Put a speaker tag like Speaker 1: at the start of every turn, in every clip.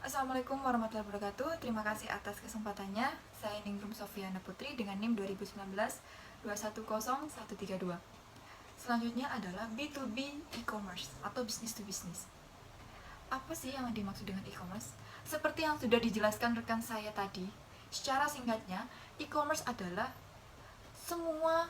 Speaker 1: Assalamualaikum warahmatullahi wabarakatuh. Terima kasih atas kesempatannya. Saya Ningrum Sofiana Putri dengan NIM 2019 210132. Selanjutnya adalah B2B e-commerce atau business to business. Apa sih yang dimaksud dengan e-commerce? Seperti yang sudah dijelaskan rekan saya tadi, secara singkatnya, e-commerce adalah semua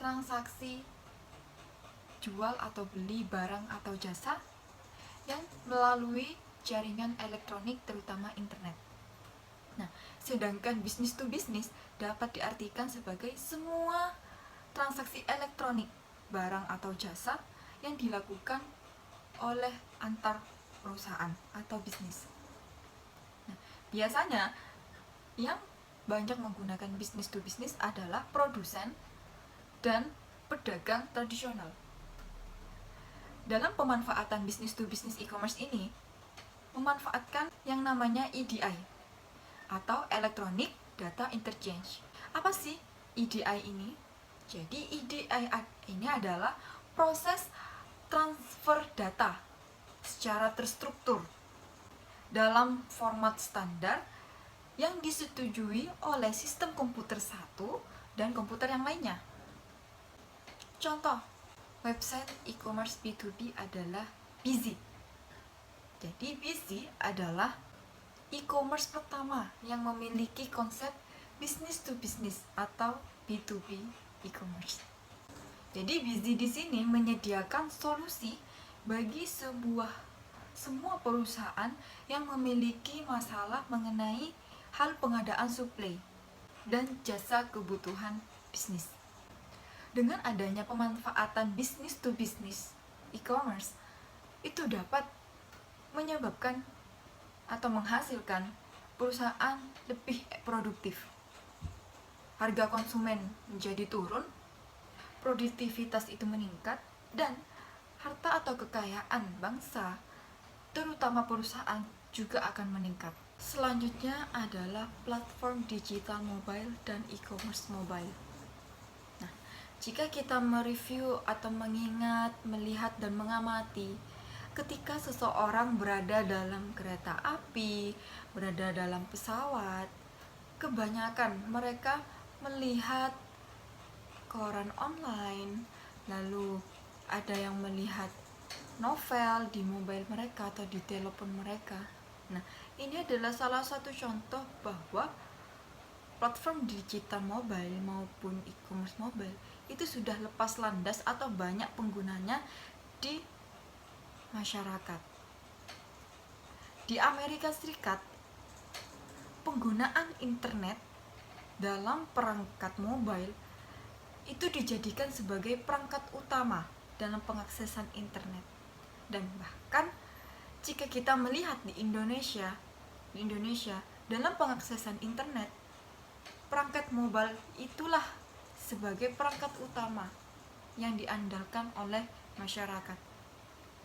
Speaker 1: transaksi jual atau beli barang atau jasa yang melalui jaringan elektronik terutama internet. Nah, sedangkan business to business dapat diartikan sebagai semua transaksi elektronik barang atau jasa yang dilakukan oleh antar perusahaan atau bisnis. Nah, biasanya yang banyak menggunakan business to business adalah produsen dan pedagang tradisional. Dalam pemanfaatan business to business e-commerce ini, memanfaatkan yang namanya EDI atau Electronic Data Interchange. Apa sih EDI ini? Jadi EDI ini adalah proses transfer data secara terstruktur dalam format standar yang disetujui oleh sistem komputer satu dan komputer yang lainnya. Contoh, website e-commerce B2B adalah Bizzy. Jadi Bizzy adalah e-commerce pertama yang memiliki konsep business to business atau B2B e-commerce. Jadi Bizzy di sini menyediakan solusi bagi semua perusahaan yang memiliki masalah mengenai hal pengadaan suplai dan jasa kebutuhan bisnis. Dengan adanya pemanfaatan business to business e-commerce, itu dapat menyebabkan atau menghasilkan perusahaan lebih produktif. Harga konsumen menjadi turun, produktivitas itu meningkat, dan harta atau kekayaan bangsa, terutama perusahaan, juga akan meningkat. Selanjutnya adalah platform digital mobile dan e-commerce mobile. Jika kita mereview atau mengingat, melihat, dan mengamati ketika seseorang berada dalam kereta api, berada dalam pesawat, kebanyakan mereka melihat koran online, lalu ada yang melihat novel di mobile mereka atau di telepon mereka. Nah, ini adalah salah satu contoh bahwa platform digital mobile maupun e-commerce mobile itu sudah lepas landas atau banyak penggunanya di masyarakat. Di Amerika Serikat, penggunaan internet dalam perangkat mobile itu dijadikan sebagai perangkat utama dalam pengaksesan internet. Dan bahkan jika kita melihat di Indonesia dalam pengaksesan internet, perangkat mobile itulah sebagai perangkat utama yang diandalkan oleh masyarakat.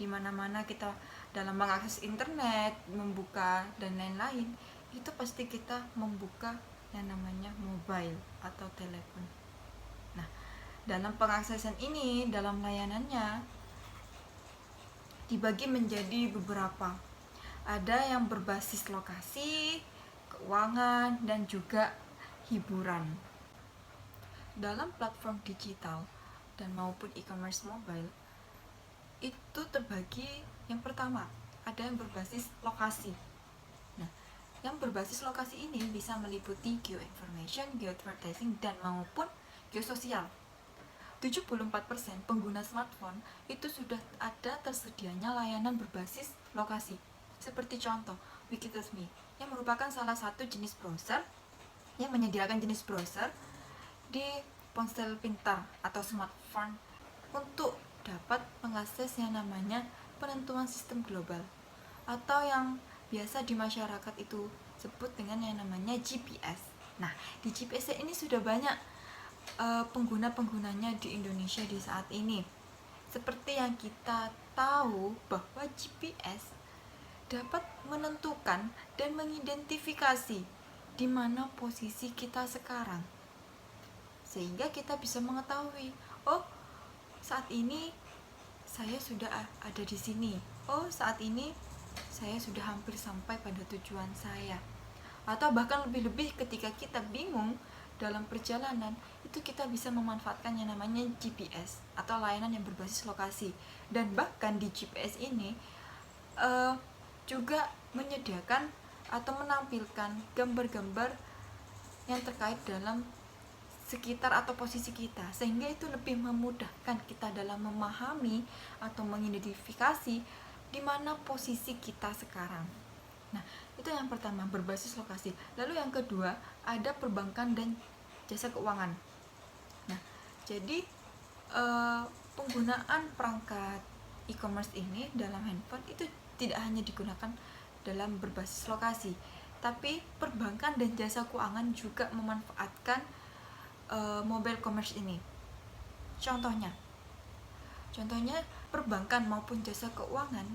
Speaker 1: Di mana-mana kita dalam mengakses internet, membuka dan lain-lain, itu pasti kita membuka yang namanya mobile atau telepon. Nah, dalam pengaksesan ini, dalam layanannya dibagi menjadi beberapa. Ada yang berbasis lokasi, keuangan, dan juga hiburan. Dalam platform digital dan maupun e-commerce mobile itu terbagi, yang pertama ada yang berbasis lokasi. Nah, yang berbasis lokasi ini bisa meliputi geoinformation, geoadvertising, dan maupun geososial. 74% pengguna smartphone itu sudah ada tersedianya layanan berbasis lokasi. Seperti contoh Wikidosme yang merupakan salah satu jenis browser yang menyediakan jenis browser di ponsel pintar atau smartphone untuk dapat mengakses yang namanya penentuan sistem global atau yang biasa di masyarakat itu sebut dengan yang namanya GPS. Nah, di GPS ini sudah banyak pengguna-penggunanya di Indonesia di saat ini. Seperti yang kita tahu bahwa GPS dapat menentukan dan mengidentifikasi di mana posisi kita sekarang, sehingga kita bisa mengetahui, oh saat ini saya sudah ada di sini, oh saat ini saya sudah hampir sampai pada tujuan saya. Atau bahkan lebih-lebih ketika kita bingung dalam perjalanan, itu kita bisa memanfaatkan yang namanya GPS atau layanan yang berbasis lokasi. Dan bahkan di GPS ini juga menyediakan atau menampilkan gambar-gambar yang terkait dalam sekitar atau posisi kita, sehingga itu lebih memudahkan kita dalam memahami atau mengidentifikasi di mana posisi kita sekarang. Nah, itu yang pertama, berbasis lokasi. Lalu yang kedua, ada perbankan dan jasa keuangan. Nah, jadi penggunaan perangkat e-commerce ini dalam handphone itu tidak hanya digunakan dalam berbasis lokasi, tapi perbankan dan jasa keuangan juga memanfaatkan mobile commerce ini. Contohnya perbankan maupun jasa keuangan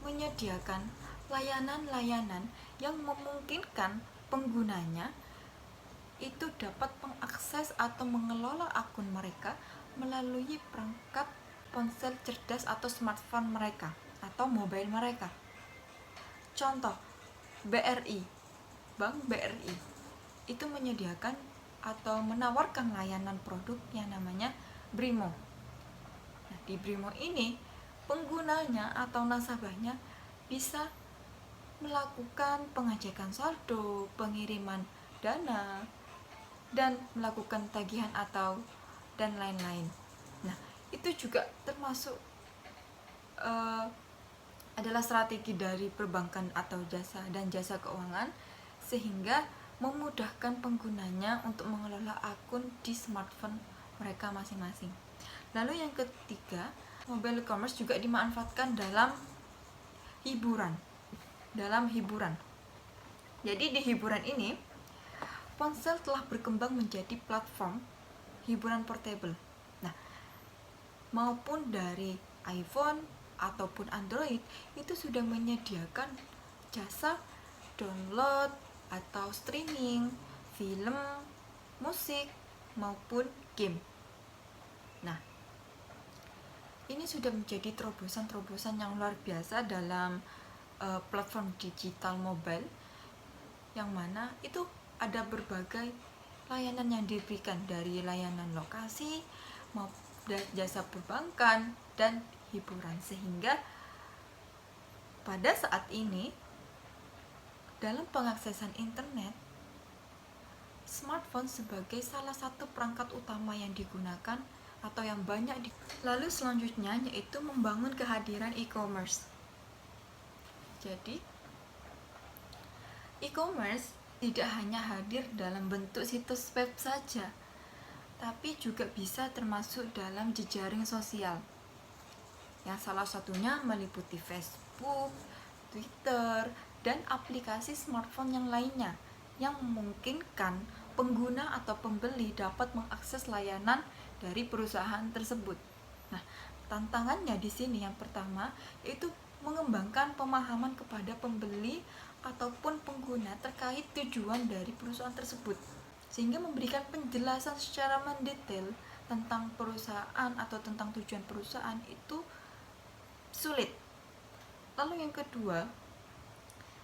Speaker 1: menyediakan layanan-layanan yang memungkinkan penggunanya itu dapat mengakses atau mengelola akun mereka melalui perangkat ponsel cerdas atau smartphone mereka atau mobile mereka. Contoh, Bank BRI itu menyediakan atau menawarkan layanan produk yang namanya Brimo. Nah, di Brimo ini penggunanya atau nasabahnya bisa melakukan pengecekan saldo, pengiriman dana, dan melakukan tagihan atau dan lain-lain. Nah, itu juga termasuk adalah strategi dari perbankan atau jasa keuangan, sehingga memudahkan penggunanya untuk mengelola akun di smartphone mereka masing-masing. Lalu yang ketiga, mobile commerce juga dimanfaatkan dalam hiburan. Jadi di hiburan ini, ponsel telah berkembang menjadi platform hiburan portable. Nah, maupun dari iPhone ataupun Android itu sudah menyediakan jasa download atau streaming film, musik maupun game. Nah, ini sudah menjadi terobosan-terobosan yang luar biasa dalam platform digital mobile, yang mana itu ada berbagai layanan yang diberikan, dari layanan lokasi, jasa perbankan, dan hiburan, sehingga pada saat ini dalam pengaksesan internet, smartphone sebagai salah satu perangkat utama yang digunakan atau yang banyak Lalu selanjutnya yaitu membangun kehadiran e-commerce. Jadi, e-commerce tidak hanya hadir dalam bentuk situs web saja, tapi juga bisa termasuk dalam jejaring sosial, yang salah satunya meliputi Facebook, Twitter, dan aplikasi smartphone yang lainnya, yang memungkinkan pengguna atau pembeli dapat mengakses layanan dari perusahaan tersebut. Nah, tantangannya di sini yang pertama yaitu mengembangkan pemahaman kepada pembeli ataupun pengguna terkait tujuan dari perusahaan tersebut, sehingga memberikan penjelasan secara mendetail tentang perusahaan atau tentang tujuan perusahaan itu sulit. Lalu yang kedua,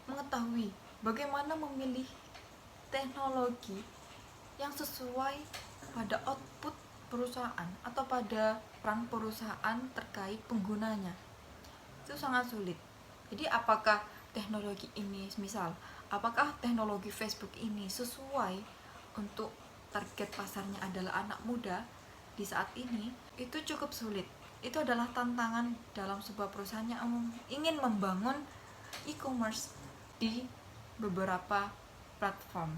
Speaker 1: mengetahui bagaimana memilih teknologi yang sesuai pada output perusahaan atau pada peran perusahaan terkait penggunanya. Itu sangat sulit. Jadi apakah teknologi ini, apakah teknologi Facebook ini sesuai untuk target pasarnya adalah anak muda di saat ini? Itu cukup sulit. Itu adalah tantangan dalam sebuah perusahaan yang ingin membangun e-commerce di beberapa platform.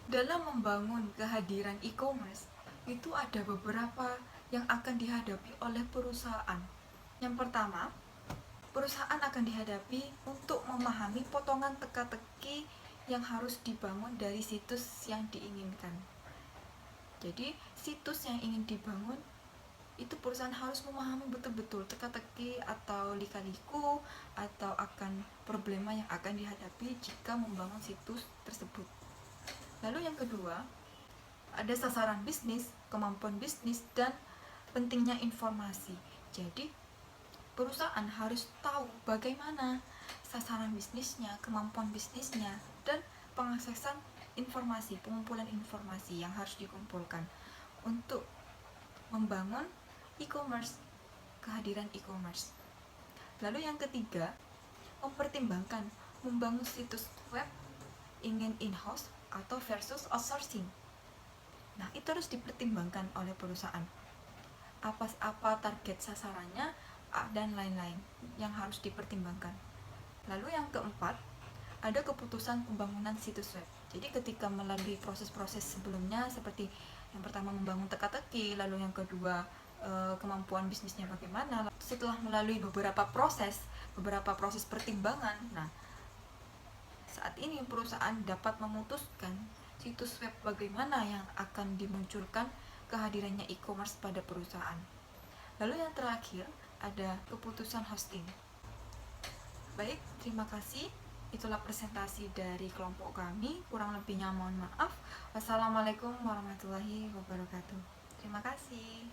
Speaker 1: Dalam membangun kehadiran e-commerce, itu ada beberapa yang akan dihadapi oleh perusahaan. Yang pertama, perusahaan akan dihadapi untuk memahami potongan teka-teki yang harus dibangun dari situs yang diinginkan. Jadi, situs yang ingin dibangun itu perusahaan harus memahami betul-betul teka-teki atau lika-liku atau akan problema yang akan dihadapi jika membangun situs tersebut. Lalu yang kedua, ada sasaran bisnis, kemampuan bisnis, dan pentingnya informasi. Jadi, perusahaan harus tahu bagaimana sasaran bisnisnya, kemampuan bisnisnya, dan pengaksesan informasi, pengumpulan informasi yang harus dikumpulkan untuk membangun e-commerce, kehadiran e-commerce. Lalu yang ketiga, mempertimbangkan membangun situs web ingin in-house atau versus outsourcing. Nah, itu harus dipertimbangkan oleh perusahaan. Apa target sasarannya dan lain-lain yang harus dipertimbangkan. Lalu yang keempat, ada keputusan pembangunan situs web. Jadi ketika melalui proses-proses sebelumnya seperti yang pertama membangun teka-teki, lalu yang kedua kemampuan bisnisnya bagaimana. Setelah melalui beberapa proses pertimbangan, nah saat ini perusahaan dapat memutuskan situs web bagaimana yang akan dimunculkan kehadirannya e-commerce pada perusahaan. Lalu yang terakhir ada keputusan hosting. Baik, terima kasih. Itulah presentasi dari kelompok kami. Kurang lebihnya mohon maaf. Wassalamualaikum warahmatullahi wabarakatuh. Terima kasih.